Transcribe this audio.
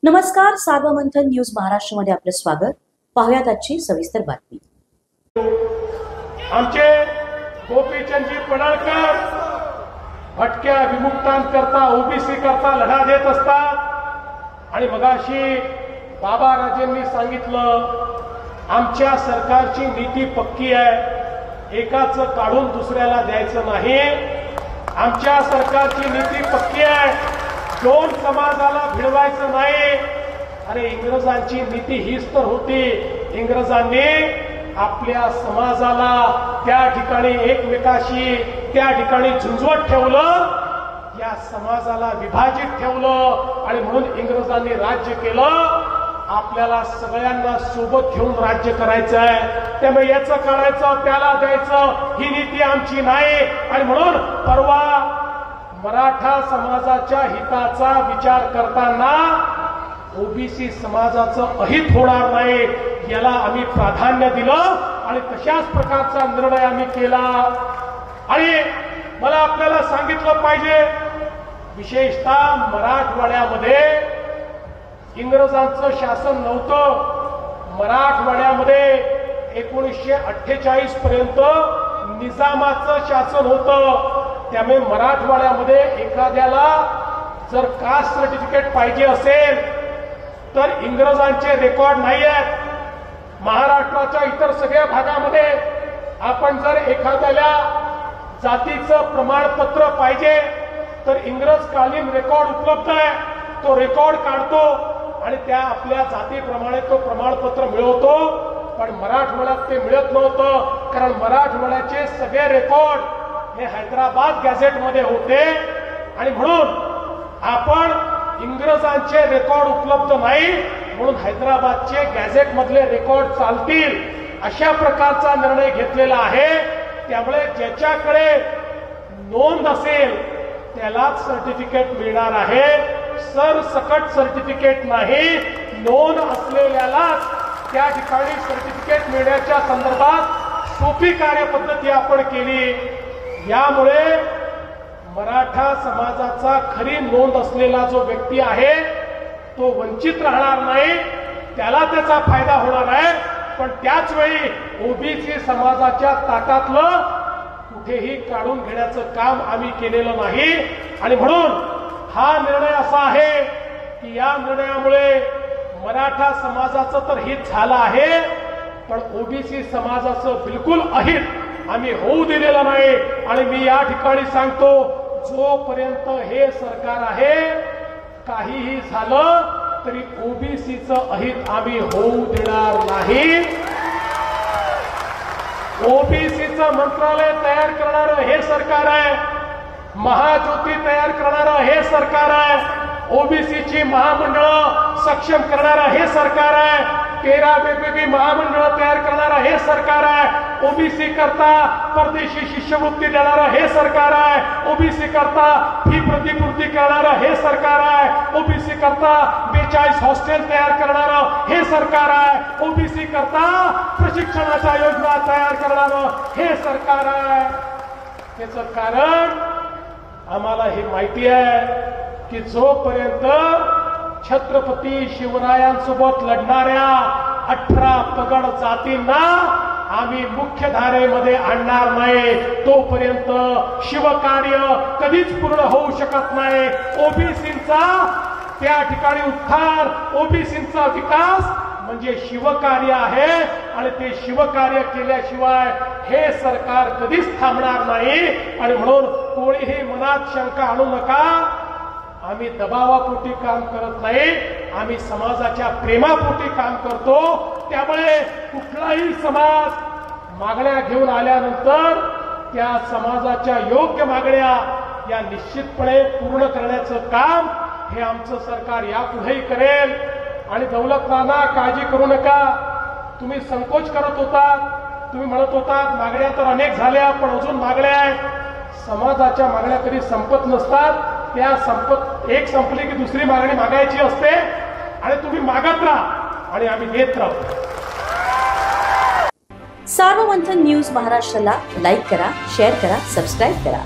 नमस्कार, सार्वमंथन न्यूज महाराष्ट्रमध्ये आपले स्वागत। पाहुयात आजची सविस्तर बातमी। आमचे गोपीचंदजी पडळकर भटक्या विमुक्तांकरता ओबीसी करता लढा देत असतात आणि मगाशी बाबा राजेंनी सांगितलं आमच्या सरकारची नीती पक्की आहे, एकाचं काढून दुसऱ्याला द्यायचं नाही। आमच्या सरकारची नीती पक्की आहे, दोन समाजाला भिडवायचं नाही। अरे इंग्रजांची नीती हीच तर होती, इंग्रजांनी आपल्या समाजाला त्या ठिकाणी एकमेकाशी त्या ठिकाणी झुंजवत ठेवलं, या समाजाला विभाजित ठेवलं आणि म्हणून इंग्रजांनी राज्य केलं। आपल्याला सगळ्यांना सोबत घेऊन राज्य करायचं आहे, त्यामुळे याचं काढायचं त्याला द्यायचं ही नीती आमची नाही। आणि म्हणून परवा मराठा समाजाच्या हिताचा विचार करताना ओबीसी समाजाचं अहित होणार नाही याला आम्ही प्राधान्य दिलं आणि तशाच प्रकारचा निर्णय आम्ही केला। आणि मला आपल्याला सांगितलं पाहिजे, विशेषतः मराठवाड्यामध्ये इंग्रजांचं शासन नव्हतं। मराठवाड्यामध्ये 1948 पर्यंत निजामाचं शासन होतं। त्यामुळे मराठवाड्यामध्ये एखाद्याला जर कास्ट सर्टिफिकेट पाहिजे असेल तर इंग्रजांचे रेकॉर्ड नाही आहेत। महाराष्ट्राच्या इतर सगळ्या भागामध्ये आपण जर एखाद्याला जातीचं प्रमाणपत्र पाहिजे तर इंग्रजकालीन रेकॉर्ड उपलब्ध आहे, तो रेकॉर्ड काढतो आणि त्या आपल्या जातीप्रमाणे तो प्रमाणपत्र मिळवतो। पण मराठवाड्यात ते मिळत नव्हतं, कारण मराठवाड्याचे सगळे रेकॉर्ड हे हैदराबाद गॅझेटमध्ये होते आणि म्हणून आपण इंग्रजांचे रेकॉर्ड उपलब्ध नाही म्हणून हैदराबादचे गॅझेट मधले रेकॉर्ड चालतील अशा प्रकारचा निर्णय घेतलेला आहे। त्यामुळे ज्याच्याकडे नोंद असेल त्यालाच सर्टिफिकेट मिळणार आहे, सरसकट सर्टिफिकेट नाही। नोंद असलेल्यालाच त्या ठिकाणी सर्टिफिकेट मिळण्याच्या संदर्भात सोपी कार्यपद्धती आपण केली। यामुळे मराठा समाजाचा खरी नोंद असलेला जो व्यक्ती आहे तो वंचित राहणार नाही, त्याला त्याचा फायदा होणार आहे। पण त्याच वेळी ओबीसी समाजाच्या ताटातलं कुठेही काढून घेण्याचं काम आम्ही केलेलं नाही। आणि म्हणून हा निर्णय असा आहे की या निर्णयामुळे मराठा समाजाचं तर हित झालं आहे, पण ओबीसी समाजाचं बिलकुल अहित आम्ही होऊ दिलेलं नाही। आणि मी या ठिकाणी सांगतो, जोपर्यंत हे सरकार आहे काहीही झालं तरी ओबीसीचं अहित आम्ही होऊ देणार नाही। ओबीसीचं मंत्रालय तयार करणारं हे सरकार आहे, महाज्योती तयार करणारं हे सरकार आहे, ओबीसीची महामंडळं सक्षम करणारं हे सरकार आहे, 13 वेगवेगळी महामंडळं तयार करणारं हे सरकार आहे, ओबीसी करता परदेशी शिष्यवृत्ती देणारं हे सरकार आहे, ओबीसी करता फी प्रतिपूर्ती करणारं हे सरकार आहे, ओबीसी करता 42 हॉस्टेल तयार करणारं हे सरकार आहे, ओबीसी करता प्रशिक्षणाच्या योजना तयार करणारं हे सरकार आहे। त्याचं कारण आम्हाला हे माहिती आहे की जोपर्यंत छत्रपती शिवरायांसोबत लढणाऱ्या 18 पगड जातींना आम्ही मुख्य धारेमध्ये आणणार नाही तोपर्यंत शिवकार्य कधीच पूर्ण होऊ शकत नाही। ओबीसींचा त्या ठिकाणी उद्धार, ओबीसींचा विकास म्हणजे शिवकार्य आहे आणि ते शिवकार्य केल्याशिवाय हे सरकार कधीच थांबणार नाही। आणि म्हणून कोणीही मनात शंका आणू नका, आम्ही दबावापोटी काम करत नाही, आम्ही समाजाच्या प्रेमापोटी काम करतो। त्यामुळे कुठलाही समाज मागण्या घेऊन आल्यानंतर त्या समाजाच्या योग्य मागण्या या निश्चितपणे पूर्ण करण्याचं काम हे आमचं सरकार यापुढेही करेल। आणि दौलत नाना काळजी करू नका, तुम्ही संकोच करत होता, तुम्ही म्हणत होता मागण्या तर अनेक झाल्या पण अजून मागण्या आहेत। समाजाच्या मागण्या कधी संपत नसतात, त्या एक संपली की दुसरी मागणी मागायची असते आणि तुम्ही मागत राहा आणि आम्ही देत राहू। सार्वमंथन न्यूज महाराष्ट्राला लाईक करा, शेअर करा, सबस्क्राईब करा।